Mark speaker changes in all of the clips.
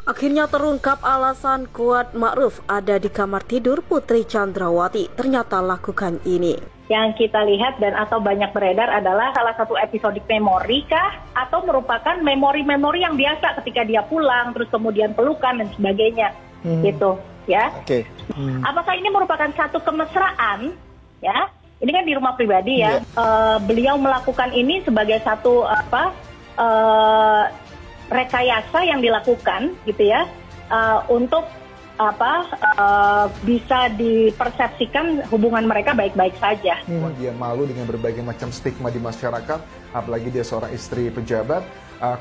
Speaker 1: Akhirnya terungkap alasan Kuat Ma'ruf ada di kamar tidur Putri Chandrawati. Ternyata lakukan ini.
Speaker 2: Yang kita lihat dan atau banyak beredar adalah salah satu episodik memori kah? Atau merupakan memori-memori yang biasa ketika dia pulang, terus kemudian pelukan dan sebagainya. Gitu ya.
Speaker 3: Oke.
Speaker 2: Apakah ini merupakan satu kemesraan? Ya, ini kan di rumah pribadi ya. Beliau melakukan ini sebagai satu rekayasa yang dilakukan gitu ya, untuk bisa dipersepsikan hubungan mereka baik-baik saja.
Speaker 4: Dia malu dengan berbagai macam stigma di masyarakat, apalagi dia seorang istri pejabat.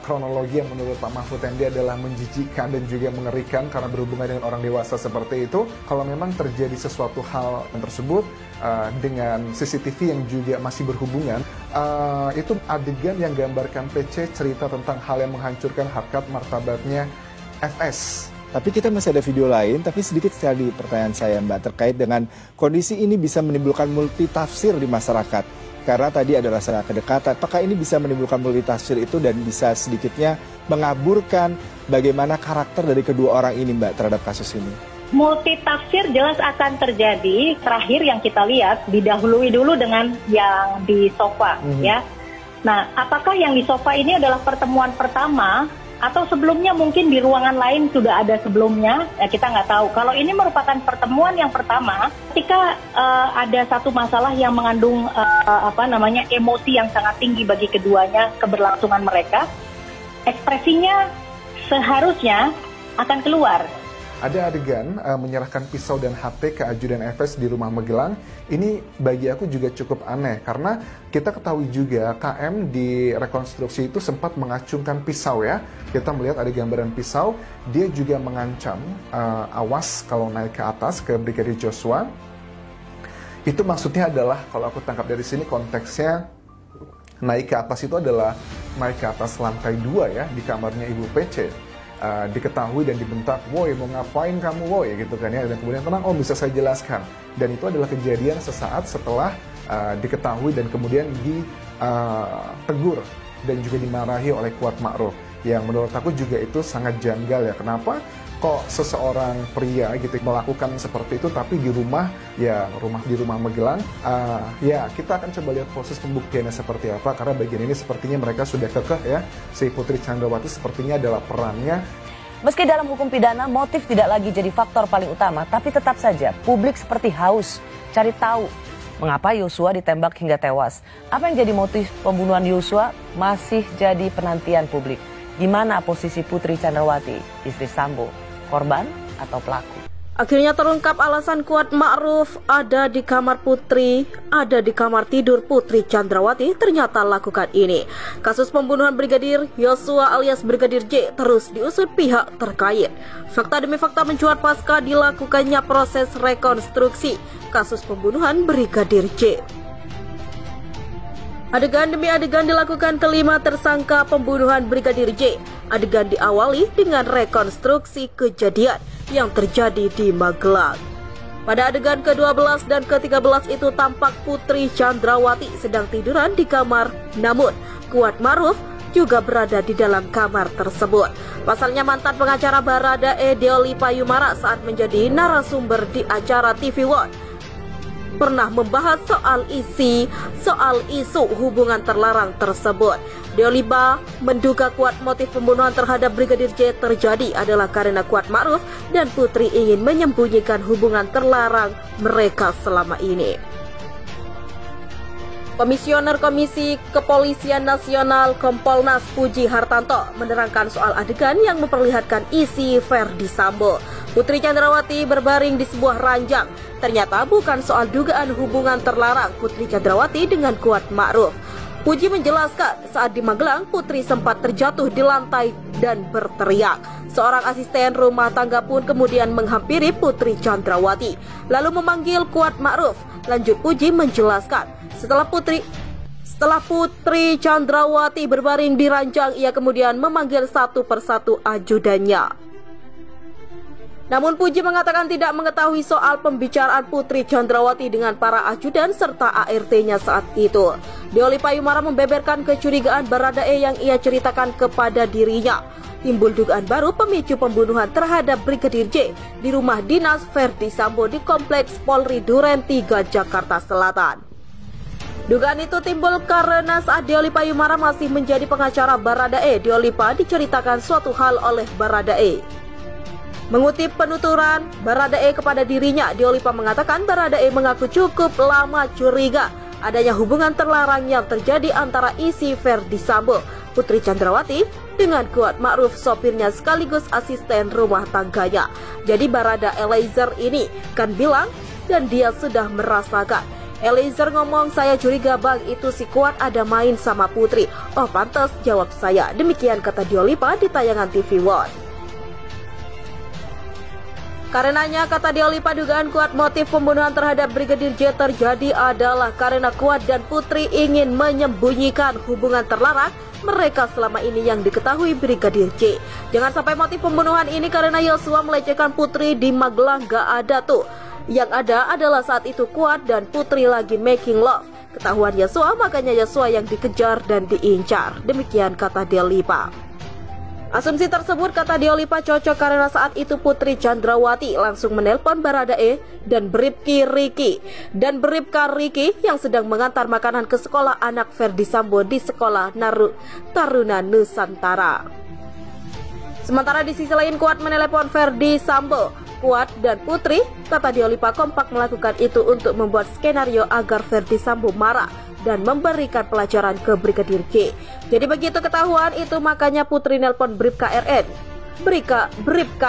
Speaker 4: Kronologi yang menurut Pak Mahfud MD adalah menjijikkan dan juga mengerikan karena berhubungan dengan orang dewasa seperti itu. Kalau memang terjadi sesuatu hal yang tersebut dengan CCTV yang juga masih berhubungan, itu adegan yang gambarkan PC cerita tentang hal yang menghancurkan harkat martabatnya FS.
Speaker 3: Tapi kita masih ada video lain, tapi sedikit sekali pertanyaan saya Mbak terkait dengan kondisi ini bisa menimbulkan multitafsir di masyarakat. Karena tadi ada rasa kedekatan, apakah ini bisa menimbulkan multitafsir itu dan bisa sedikitnya mengaburkan bagaimana karakter dari kedua orang ini Mbak terhadap kasus ini?
Speaker 2: Multitafsir jelas akan terjadi. Terakhir yang kita lihat didahului dulu dengan yang di sofa ya. Nah, apakah yang di sofa ini adalah pertemuan pertama atau sebelumnya mungkin di ruangan lain sudah ada sebelumnya, ya kita nggak tahu. Kalau ini merupakan pertemuan yang pertama, ketika ada satu masalah yang mengandung emosi yang sangat tinggi bagi keduanya, keberlangsungan mereka, ekspresinya seharusnya akan keluar.
Speaker 4: Ada adegan menyerahkan pisau dan HT ke ajudan FS di rumah Magelang. Ini bagi aku juga cukup aneh karena kita ketahui juga KM di rekonstruksi itu sempat mengacungkan pisau ya. Kita melihat ada gambaran pisau, dia juga mengancam awas kalau naik ke atas ke Brigadir Joshua. Itu maksudnya adalah kalau aku tangkap dari sini konteksnya naik ke atas itu adalah naik ke atas lantai 2 ya di kamarnya Ibu PC. Diketahui dan dibentak, woi mau ngapain kamu woi gitu kan ya, dan kemudian tenang, oh bisa saya jelaskan, dan itu adalah kejadian sesaat setelah diketahui dan kemudian ditegur dan juga dimarahi oleh Kuat Ma'ruf, yang menurut aku juga itu sangat janggal ya. Kenapa kok seseorang pria gitu melakukan seperti itu tapi di rumah di rumah Magelang. Ya kita akan coba lihat proses pembuktiannya seperti apa, karena bagian ini sepertinya mereka sudah kekeh ya. Si Putri Chandrawati sepertinya adalah perannya.
Speaker 5: Meski dalam hukum pidana motif tidak lagi jadi faktor paling utama, tapi tetap saja publik seperti haus cari tahu mengapa Yosua ditembak hingga tewas. Apa yang jadi motif pembunuhan Yosua masih jadi penantian publik. Gimana posisi Putri Chandrawati, istri Sambo, korban atau pelaku?
Speaker 1: Akhirnya terungkap alasan Kuat Ma'ruf ada di kamar Putri, ada di kamar tidur Putri Chandrawati. Ternyata lakukan ini. Kasus pembunuhan Brigadir Yosua alias Brigadir J terus diusut pihak terkait. Fakta demi fakta mencuat pasca dilakukannya proses rekonstruksi kasus pembunuhan Brigadir J. Adegan demi adegan dilakukan kelima tersangka pembunuhan Brigadir J. Adegan diawali dengan rekonstruksi kejadian yang terjadi di Magelang. Pada adegan ke-12 dan ke-13 itu tampak Putri Chandrawati sedang tiduran di kamar, namun Kuat Ma'ruf juga berada di dalam kamar tersebut. Pasalnya mantan pengacara Baradae Deoli Payumara saat menjadi narasumber di acara TV One pernah membahas soal isu hubungan terlarang tersebut. Deoliba menduga kuat motif pembunuhan terhadap Brigadir J terjadi adalah karena Kuat Ma'ruf dan Putri ingin menyembunyikan hubungan terlarang mereka selama ini. Komisioner Komisi Kepolisian Nasional Kompolnas Puji Hartanto menerangkan soal adegan yang memperlihatkan isi Verdi Sambo. Putri Chandrawati berbaring di sebuah ranjang. Ternyata bukan soal dugaan hubungan terlarang Putri Chandrawati dengan Kuat Ma'ruf. Puji menjelaskan saat di Magelang Putri sempat terjatuh di lantai dan berteriak. Seorang asisten rumah tangga pun kemudian menghampiri Putri Chandrawati lalu memanggil Kuat Ma'ruf. Lanjut Puji menjelaskan, setelah Putri Chandrawati berbaring di ranjang, ia kemudian memanggil satu persatu ajudannya. Namun Puji mengatakan tidak mengetahui soal pembicaraan Putri Chandrawati dengan para ajudan serta ART-nya saat itu. Deoli Payumara membeberkan kecurigaan Baradae yang ia ceritakan kepada dirinya. timbul dugaan baru pemicu pembunuhan terhadap Brigadir J di rumah dinas Verdi Sambo di Kompleks Polri Duren 3, Jakarta Selatan. Dugaan itu timbul karena saat Deolipa Yumara masih menjadi pengacara Baradae, Deolipa diceritakan suatu hal oleh Baradae. Mengutip penuturan Baradae kepada dirinya, Deolipa mengatakan Baradae mengaku cukup lama curiga adanya hubungan terlarang yang terjadi antara isi Verdi Sambo, Putri Chandrawati, dengan Kuat Ma'ruf, sopirnya sekaligus asisten rumah tangganya. Jadi Barada Eliezer ini kan bilang dan dia sudah merasakan. Eliezer ngomong, saya curiga bang itu si Kuat ada main sama Putri. Oh pantas, jawab saya. Demikian kata Deolipa di tayangan TV One. Karenanya, kata Deolipa, dugaan Kuat motif pembunuhan terhadap Brigadir J terjadi adalah karena Kuat dan Putri ingin menyembunyikan hubungan terlarang mereka selama ini yang diketahui Brigadir J. Jangan sampai motif pembunuhan ini karena Yosua melecehkan Putri di Magelang, gak ada tuh. Yang ada adalah saat itu Kuat dan Putri lagi making love. Ketahuan Yosua, makanya Yosua yang dikejar dan diincar. Demikian kata Deolipa. Asumsi tersebut, kata Deolipa, cocok karena saat itu Putri Chandrawati langsung menelpon Baradae dan Bribka Riki yang sedang mengantar makanan ke sekolah anak Verdi Sambo di sekolah Taruna Nusantara. Sementara di sisi lain Kuat menelepon Verdi Sambo. Kuat dan Putri, kata Deolipa, kompak melakukan itu untuk membuat skenario agar Verdi Sambo marah dan memberikan pelajaran ke Brigadir J. Jadi begitu ketahuan itu makanya Putri nelpon Bribka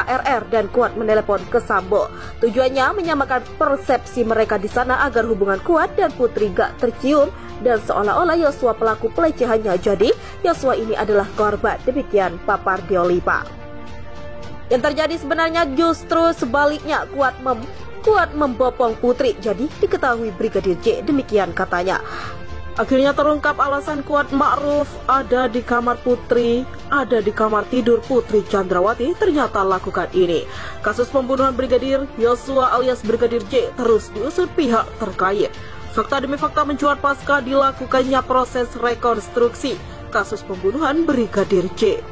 Speaker 1: RR dan Kuat menelepon ke Sambo. Tujuannya menyamakan persepsi mereka di sana agar hubungan Kuat dan Putri gak tercium dan seolah-olah Yosua pelaku pelecehannya. Jadi Yosua ini adalah korban. Demikian papar Deolipa. Yang terjadi sebenarnya justru sebaliknya, Kuat membopong Putri, jadi diketahui Brigadir J. Demikian katanya. Akhirnya terungkap alasan Kuat Ma'ruf ada di kamar Putri, ada di kamar tidur Putri Chandrawati, ternyata lakukan ini. Kasus pembunuhan Brigadir Yosua alias Brigadir J terus diusut pihak terkait. Fakta demi fakta mencuat pasca dilakukannya proses rekonstruksi kasus pembunuhan Brigadir J.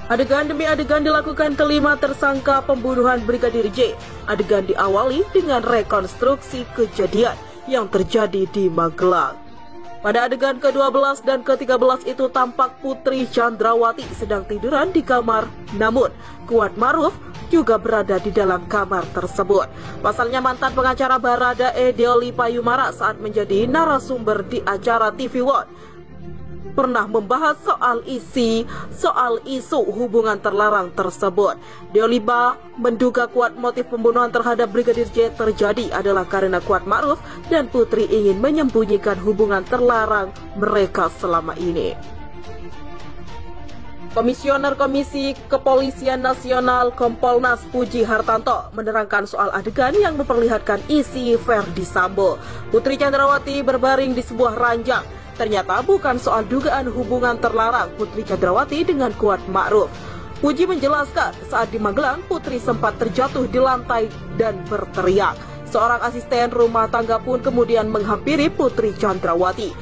Speaker 1: Adegan demi adegan dilakukan kelima tersangka pembunuhan Brigadir J. Adegan diawali dengan rekonstruksi kejadian yang terjadi di Magelang. Pada adegan ke-12 dan ke-13 itu tampak Putri Chandrawati sedang tiduran di kamar, namun Kuat Ma'ruf juga berada di dalam kamar tersebut. Pasalnya mantan pengacara Baradae Deolipa Yumara saat menjadi narasumber di acara TV One pernah membahas soal isu hubungan terlarang tersebut. Deolipa menduga Kuat motif pembunuhan terhadap Brigadir J terjadi adalah karena Kuat Ma'ruf dan Putri ingin menyembunyikan hubungan terlarang mereka selama ini. Komisioner Komisi Kepolisian Nasional Kompolnas Puji Hartanto menerangkan soal adegan yang memperlihatkan isi Verdi Sambo. Putri Chandrawati berbaring di sebuah ranjang. Ternyata bukan soal dugaan hubungan terlarang Putri Chandrawati dengan Kuat Ma'ruf. Puji menjelaskan saat di Magelang Putri sempat terjatuh di lantai dan berteriak. Seorang asisten rumah tangga pun kemudian menghampiri Putri Chandrawati.